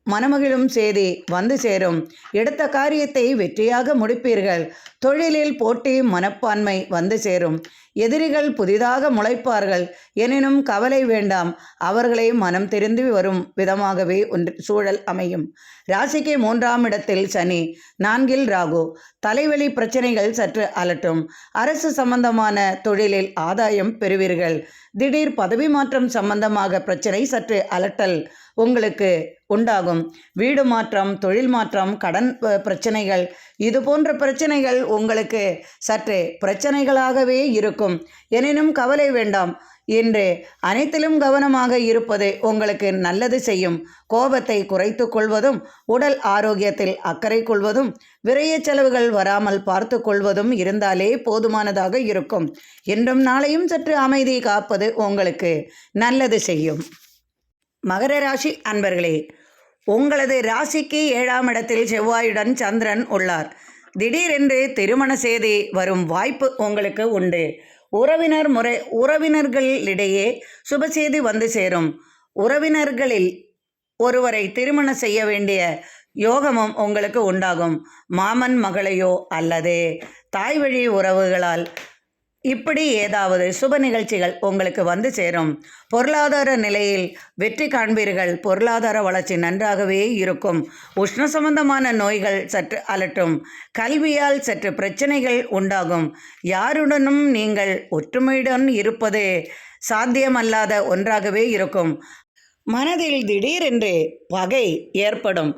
மனமகிழும் செய்தி வந்து சேரும். எடுத்த காரியத்தை வெற்றியாக முடிப்பீர்கள். தொழிலில் போட்டி மனப்பான்மை வந்து சேரும். எதிரிகள் புதிதாக முளைப்பார்கள். எனினும் கவலை வேண்டாம். அவர்களை மனம் திரும்பி வரும் விதமாகவே சூழல் அமையும். ராசிக்கு 3ஆம் இடத்தில் சனி, 4இல் ராகு. தலைவலி பிரச்சனைகள் சற்று அலட்டும். அரசு சம்பந்தமான தொழிலில் ஆதாயம் பெறுவீர்கள். திடீர் பதவி மாற்றம் சம்பந்தமாக பிரச்சனை சற்று அலட்டல் உங்களுக்கு உண்டாகும். வீடு மாற்றம், தொழில் மாற்றம், கடன் பிரச்சனைகள் இது போன்ற பிரச்சனைகள் உங்களுக்கு சற்று பிரச்சனைகளாகவே இருக்கும். எனினும் கவலை வேண்டாம். இன்று அனைத்திலும் கவனமாக இருப்பது உங்களுக்கு நல்லது செய்யும். கோபத்தை குறைத்து கொள்வதும், உடல் ஆரோக்கியத்தில் அக்கறை கொள்வதும், விரைய செலவுகள் வராமல் பார்த்து கொள்வதும் இருந்தாலே போதுமானதாக இருக்கும். இன்றும் நாளையும் சற்று அமைதி காப்பது உங்களுக்கு நல்லது செய்யும். மகர ராசி அன்பர்களே, உங்களது ராசிக்கு 7ஆம் இடத்தில் செவ்வாயுடன் சந்திரன் உள்ளார். திடீரென்று திருமண செய்தி வரும் வாய்ப்பு உங்களுக்கு உண்டு. உறவினர்களிடையே சுபசெய்தி வந்து சேரும். உறவினர்களில் ஒருவரை திருமணம் செய்ய வேண்டிய யோகமும் உங்களுக்கு உண்டாகும். மாமன் மகளையோ அல்லது தாய் வழி உறவுகளால் இப்படி ஏதாவது சுப நிகழ்ச்சிகள் உங்களுக்கு வந்து சேரும். பொருளாதார நிலையில் வெற்றி காண்பீர்கள். பொருளாதார வளர்ச்சி நன்றாகவே இருக்கும். உஷ்ண சம்பந்தமான நோய்கள் சற்று அலட்டும். கல்வியால் சற்று பிரச்சனைகள் உண்டாகும். யாருடனும் நீங்கள் ஒற்றுமையுடன் இருப்பது சாத்தியமல்லாத ஒன்றாகவே இருக்கும். மனதில் திடீரென்று பகை ஏற்படும்.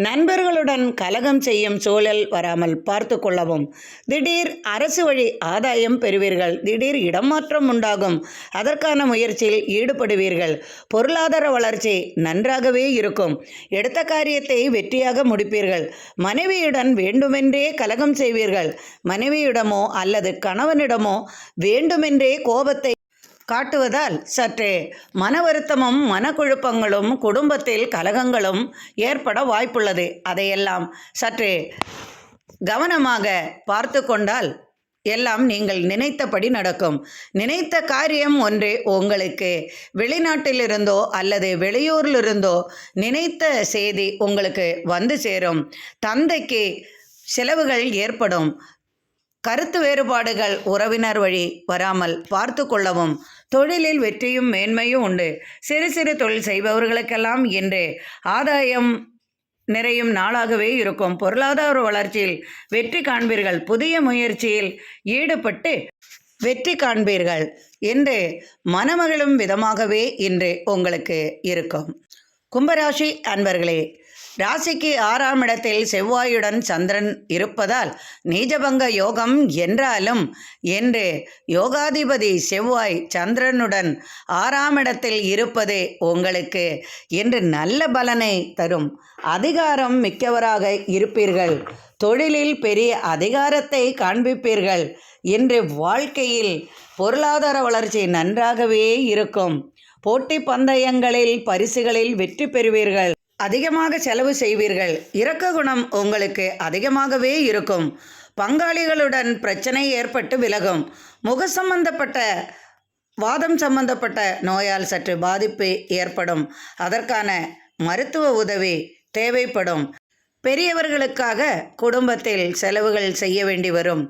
நண்பர்களுடன் கலகம் செய்யும் சூழல் வராமல் பார்த்து கொள்ளவும். திடீர் அரசு வழி ஆதாயம் பெறுவீர்கள். திடீர் இடமாற்றம் உண்டாகும். அதற்கான முயற்சியில் ஈடுபடுவீர்கள். பொருளாதார வளர்ச்சி நன்றாகவே இருக்கும். எடுத்த காரியத்தை வெற்றியாக முடிப்பீர்கள். மனைவியுடன் வேண்டுமென்றே கலகம் செய்வீர்கள். மனைவியிடமோ அல்லது கணவனிடமோ வேண்டுமென்றே கோபத்தை காட்டுவதால் சற்றே மன வருத்தமும் மனக்குழப்பங்களும் குடும்பத்தில் கலகங்களும் ஏற்பட வாய்ப்புள்ளது. அதையெல்லாம் சற்றே கவனமாக பார்த்து கொண்டால் எல்லாம் நீங்கள் நினைத்தபடி நடக்கும். நினைத்த காரியம் ஒன்றே உங்களுக்கு வெளிநாட்டிலிருந்தோ அல்லது வெளியூரிலிருந்தோ நினைத்த செய்தி உங்களுக்கு வந்து சேரும். தந்தைக்கு செலவுகள் ஏற்படும். கருத்து வேறுபாடுகள் உறவினர் வழி வராமல் பார்த்து கொள்ளவும். தொழிலில் வெற்றியும் மேன்மையும் உண்டு. சிறு சிறு தொழில் செய்பவர்களுக்கெல்லாம் இன்று ஆதாயம் நிறையும் நாளாகவே இருக்கும். பொருளாதார வளர்ச்சியில் வெற்றி காண்பீர்கள். புதிய முயற்சியில் ஈடுபட்டு வெற்றி காண்பீர்கள் என்று மனமகிழும் விதமாகவே இன்று உங்களுக்கு இருக்கும். கும்பராசி அன்பர்களே, ராசிக்கு 6ஆம் இடத்தில் செவ்வாயுடன் சந்திரன் இருப்பதால் நீஜபங்க யோகம் என்றாலும் என்று யோகாதிபதி செவ்வாய் சந்திரனுடன் 6ஆம் இடத்தில் இருப்பது உங்களுக்கு என்று நல்ல பலனை தரும். அதிகாரம் மிக்கவராக இருப்பீர்கள். தொழிலில் பெரிய அதிகாரத்தை காண்பிப்பீர்கள். இன்று வாழ்க்கையில் பொருளாதார வளர்ச்சி நன்றாகவே இருக்கும். போட்டி பந்தயங்களில் பரிசுகளில் வெற்றி பெறுவீர்கள். அதிகமாக செலவு செய்வீர்கள். இரக்க குணம் உங்களுக்கு அதிகமாகவே இருக்கும். பங்காளிகளுடன் பிரச்சனை ஏற்பட்டு விலகும். முக சம்பந்தப்பட்ட வாதம் சம்பந்தப்பட்ட நோயால் சற்று பாதிப்பு ஏற்படும். அதற்கான மருத்துவ உதவி தேவைப்படும். பெரியவர்களுக்காக குடும்பத்தில் செலவுகள் செய்ய வேண்டி வரும்.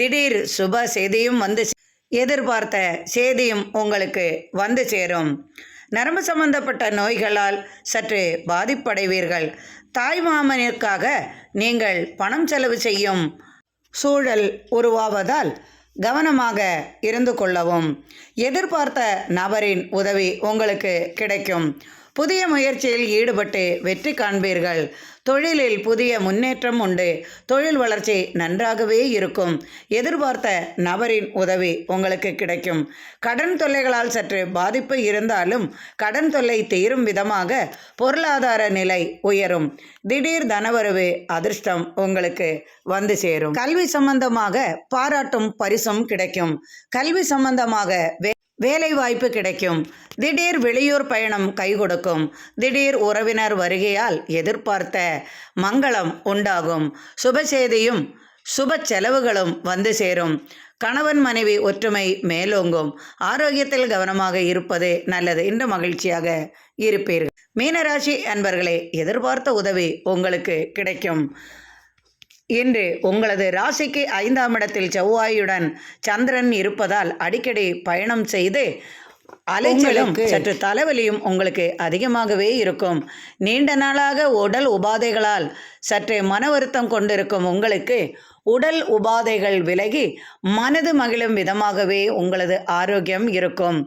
திடீர் சுப செய்தியும் வந்து எதிர்பார்த்த செய்தியும் உங்களுக்கு வந்து சேரும். நரம்பு சம்பந்தப்பட்ட நோய்களால் சற்று பாதிப்படைவீர்கள். தாய் மாமனிற்காக நீங்கள் பணம் செலவு செய்யும் சூழல் உருவாவதால் கவனமாக இருந்து கொள்ளவும். எதிர்பார்த்த நபரின் உதவி உங்களுக்கு கிடைக்கும். புதிய முயற்சியில் ஈடுபட்டு வெற்றி காண்பீர்கள். தொழிலில் புதிய முன்னேற்றம் உண்டு. தொழில் வளர்ச்சி நன்றாகவே இருக்கும். எதிர்பார்த்த நபரின் உதவி உங்களுக்கு கிடைக்கும். கடன் தொல்லைகளால் சற்று பாதிப்பு இருந்தாலும் கடன் தொல்லை தீரும் விதமாக பொருளாதார நிலை உயரும். திடீர் தனவரவு அதிர்ஷ்டம் உங்களுக்கு வந்து சேரும். கல்வி சம்பந்தமாக பாராட்டும் பரிசும் கிடைக்கும். கல்வி சம்பந்தமாக வேலை வாய்ப்பு கிடைக்கும். திடீர் வெளியூர் பயணம் கை கொடுக்கும். திடீர் உறவினர் வருகையால் எதிர்பார்த்த மங்களம் உண்டாகும். சுப செய்தியும் சுப செலவுகளும் வந்து சேரும். கணவன் மனைவி ஒற்றுமை மேலோங்கும். ஆரோக்கியத்தில் கவனமாக இருப்பது நல்லது. இன்று மகிழ்ச்சியாக இருப்பீர்கள். மீனராசி அன்பர்களே, எதிர்பார்த்த உதவி உங்களுக்கு கிடைக்கும். இன்று உங்களது ராசிக்கு 5ஆம் இடத்தில் செவ்வாயுடன் சந்திரன் இருப்பதால் அடிக்கடி பயணம் செய்து அலைச்சலும் சற்று தலைவலியும் உங்களுக்கு அதிகமாகவே இருக்கும். நீண்ட நாளாக உடல் உபாதைகளால் சற்றே மன வருத்தம் கொண்டிருக்கும் உங்களுக்கு உடல் உபாதைகள் விலகி மனது மகிழும் விதமாகவே உங்களது ஆரோக்கியம் இருக்கும்.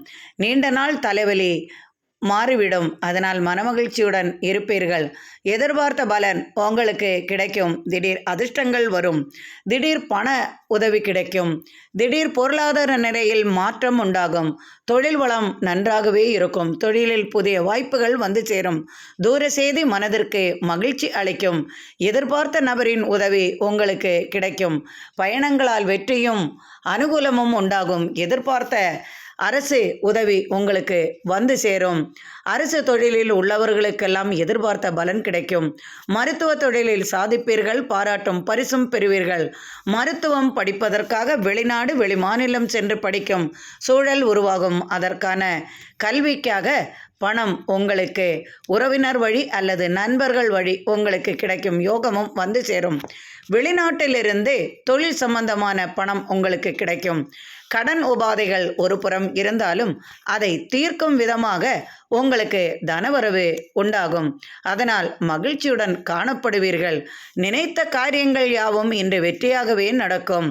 நீண்ட நாள் தலைவலி மாறிவிடும். அதனால் மனமகிழ்ச்சியுடன் இருப்பீர்கள். எதிர்பார்த்த பலன் உங்களுக்கு கிடைக்கும். திடீர் அதிர்ஷ்டங்கள் வரும். திடீர் பண உதவி கிடைக்கும். திடீர் பொருளாதார நிலையில் மாற்றம் உண்டாகும். தொழில் வளம் நன்றாகவே இருக்கும். தொழிலில் புதிய வாய்ப்புகள் வந்து சேரும். தூர செய்தி மனதிற்கு மகிழ்ச்சி அளிக்கும். எதிர்பார்த்த நபரின் உதவி உங்களுக்கு கிடைக்கும். பயணங்களால் வெற்றியும் அனுகூலமும் உண்டாகும். எதிர்பார்த்த அரசு உதவி உங்களுக்கு வந்து சேரும். அரசு தொழிலில் உள்ளவர்களுக்கெல்லாம் எதிர்பார்த்த பலன் கிடைக்கும். மருத்துவ தொழிலில் சாதிப்பீர்கள். பாராட்டும் பரிசும் பெறுவீர்கள். மருத்துவம் படிப்பதற்காக வெளிநாடு வெளிமாநிலம் சென்று படிக்கும் சூழல் உருவாகும். அதற்கான கல்விக்காக பணம் உங்களுக்கு உறவினர் வழி அல்லது நண்பர்கள் வழி உங்களுக்கு கிடைக்கும் யோகமும் வந்து சேரும். வெளிநாட்டிலிருந்து தொழில் சம்பந்தமான பணம் உங்களுக்கு கிடைக்கும். கடன் உபாதைகள் ஒரு புறம் இருந்தாலும் அதை தீர்க்கும் விதமாக உங்களுக்கு தனவரவு உண்டாகும். அதனால் மகிழ்ச்சியுடன் காணப்படுவீர்கள். நினைத்த காரியங்கள் யாவும் இன்று வெற்றியாகவே நடக்கும்.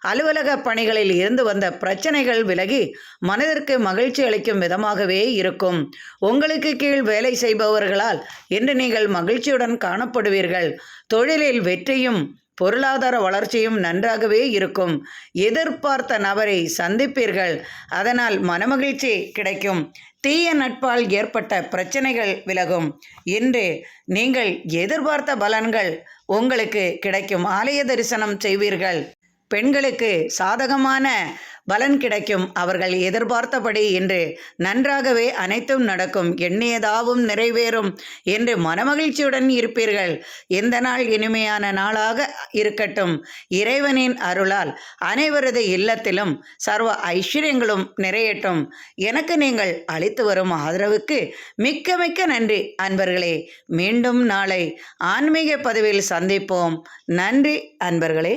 அலுவலக பணிகளில் இருந்து வந்த பிரச்சனைகள் விலகி மனதிற்கு மகிழ்ச்சி அளிக்கும் விதமாகவே இருக்கும். உங்களுக்கு கீழ் வேலை செய்பவர்களால் இன்று நீங்கள் மகிழ்ச்சியுடன் காணப்படுவீர்கள். தொழிலில் வெற்றியும் பொருளாதார வளர்ச்சியும் நன்றாகவே இருக்கும். எதிர்பார்த்த நபரை சந்திப்பீர்கள். அதனால் மனமகிழ்ச்சி கிடைக்கும். தீய நட்பால் ஏற்பட்ட பிரச்சனைகள் விலகும். இன்று நீங்கள் எதிர்பார்த்த பலன்கள் உங்களுக்கு கிடைக்கும். ஆலய தரிசனம் செய்வீர்கள். பெண்களுக்கு சாதகமான பலன் கிடைக்கும். அவர்கள் எதிர்பார்த்தபடி இன்று நன்றாகவே அனைத்தும் நடக்கும். எண்ணியதாவும் நிறைவேறும் என்று மனமகிழ்ச்சியுடன் இருப்பீர்கள். இந்த நாள் இனிமையான நாளாக இருக்கட்டும். இறைவனின் அருளால் அனைவரது இல்லத்திலும் சர்வ ஐஸ்வர்யங்களும் நிறையட்டும். எனக்கு நீங்கள் அளித்து வரும் ஆதரவுக்கு மிக்க மிக்க நன்றி அன்பர்களே. மீண்டும் நாளை ஆன்மீக பதிவில் சந்திப்போம். நன்றி அன்பர்களே.